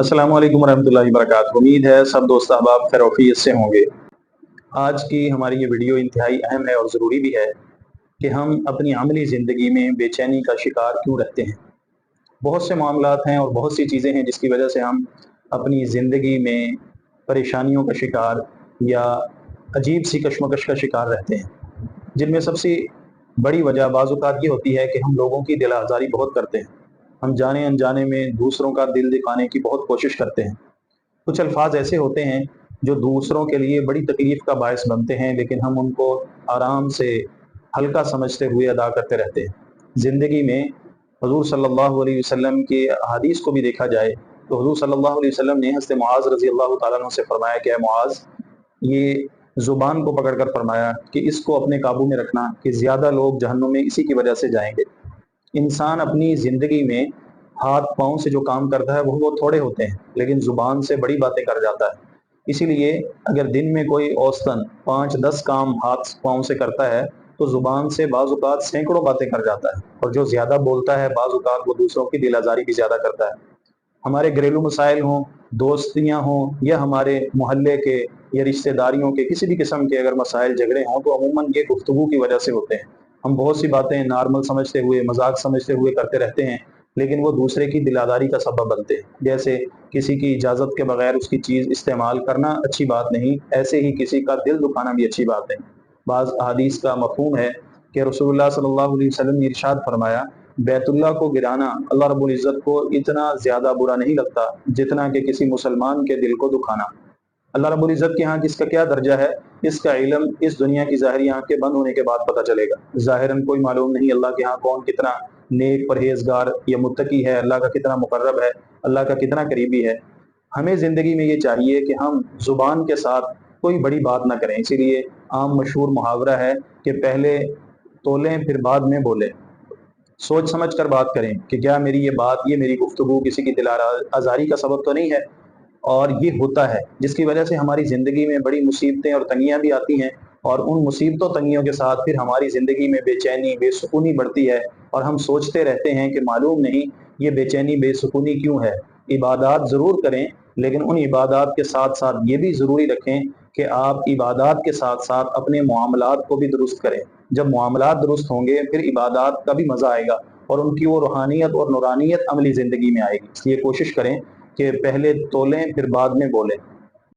अस्सलाम वालेकुम रहमतुल्लाहि वबरकातुहू। उम्मीद है सब दोस्त अहबाब खैर से होंगे। आज की हमारी ये वीडियो इंतहाई अहम है और ज़रूरी भी है कि हम अपनी अमली ज़िंदगी में बेचैनी का शिकार क्यों रहते हैं। बहुत से मामलात हैं और बहुत सी चीज़ें हैं जिसकी वजह से हम अपनी ज़िंदगी में परेशानियों का शिकार या अजीब सी कशमकश का शिकार रहते हैं, जिनमें सबसे बड़ी वजह बाज़-औक़ात ये होती है कि हम लोगों की दिल आज़ारी बहुत करते हैं। हम जाने अनजाने में दूसरों का दिल दिखाने की बहुत कोशिश करते हैं। कुछ अल्फाज ऐसे होते हैं जो दूसरों के लिए बड़ी तकलीफ़ का बायस बनते हैं, लेकिन हम उनको आराम से हल्का समझते हुए अदा करते रहते हैं। ज़िंदगी में हुज़ूर सल्लल्लाहु अलैहि वसल्लम के अहादीस को भी देखा जाए तो हुज़ूर सल्लल्लाहु अलैहि वसल्लम ने हज़रत मुआज़ रज़ियल्लाहु ताला अन्हु से फरमाया कि ऐ मुआज़, ये ज़ुबान को पकड़ कर फरमाया कि इसको अपने काबू में रखना कि ज़्यादा लोग जहन्नुम में इसी की वजह से जाएँगे। इंसान अपनी ज़िंदगी में हाथ-पाँव से जो काम करता है वो थोड़े होते हैं, लेकिन ज़ुबान से बड़ी बातें कर जाता है। इसीलिए अगर दिन में कोई औसतन 5-10 काम हाथ-पाँव से करता है, तो ज़ुबान से बाज़-औक़ात सैकड़ों बातें कर जाता है, और जो ज़्यादा बोलता है बाज़-औक़ात वो दूसरों की दिल आज़ारी भी ज़्यादा करता है। हमारे घरेलू मसाइल हों, दोस्तियाँ हों या हमारे मोहल्ले के या रिश्तेदारियों के किसी भी किस्म के अगर मसाइल झगड़े हों तो अमूमन ये गुफ्तगू की वजह से होते हैं। हम बहुत सी बातें नॉर्मल समझते हुए, मज़ाक समझते हुए करते रहते हैं, लेकिन वो दूसरे की दिल आज़ारी का सबब बनते हैं। जैसे किसी की इजाज़त के बगैर उसकी चीज़ इस्तेमाल करना अच्छी बात नहीं, ऐसे ही किसी का दिल दुखाना भी अच्छी बात नहीं। बाज़ अहादीस का मफ़हूम है कि रसूलुल्लाह सल्लल्लाहु अलैहि वसल्लम ने इरशाद फरमाया, बैतुल्लाह को गिराना अल्लाह रब्बुल इज़्ज़त को इतना ज़्यादा बुरा नहीं लगता जितना कि किसी मुसलमान के दिल को दुखाना। अल्लाह रब्बुल इज़्ज़त के यहाँ किसका क्या दर्जा है, इसका इल्म इस दुनिया की ज़ाहिरी आँखें बंद होने के बाद पता चलेगा। ज़ाहिरन कोई मालूम नहीं अल्लाह के यहाँ कौन कितना नेक, परहेज़गार या मुत्तकी है, अल्लाह का कितना मुक़र्रब है, अल्लाह का कितना करीबी है। हमें ज़िंदगी में ये चाहिए कि हम ज़ुबान के साथ कोई बड़ी बात ना करें। इसीलिए आम मशहूर मुहावरा है कि पहले तोलें फिर बाद में बोलें। सोच समझ कर बात करें कि क्या मेरी ये बात, ये मेरी गुफ्तगू किसी की दिल आज़ारी का सबब तो नहीं है। और ये होता है, जिसकी वजह से हमारी ज़िंदगी में बड़ी मुसीबतें और तंगियाँ भी आती हैं, और उन मुसीबतों तंगियों के साथ फिर हमारी ज़िंदगी में बेचैनी, बेसुकूनी बढ़ती है, और हम सोचते रहते हैं कि मालूम नहीं ये बेचैनी, बेसुकूनी क्यों है। इबादत ज़रूर करें, लेकिन उन इबादत के साथ-साथ ये भी ज़रूरी रखें कि आप इबादत के साथ-साथ अपने मुआमलात को भी दुरुस्त करें। जब मुआमलात दुरुस्त होंगे, फिर इबादत का भी मज़ा आएगा और उनकी वो रूहानियत और नूरानियत अमली ज़िंदगी में आएगी। इसलिए कोशिश करें कि पहले तोलें फिर बाद में बोलें।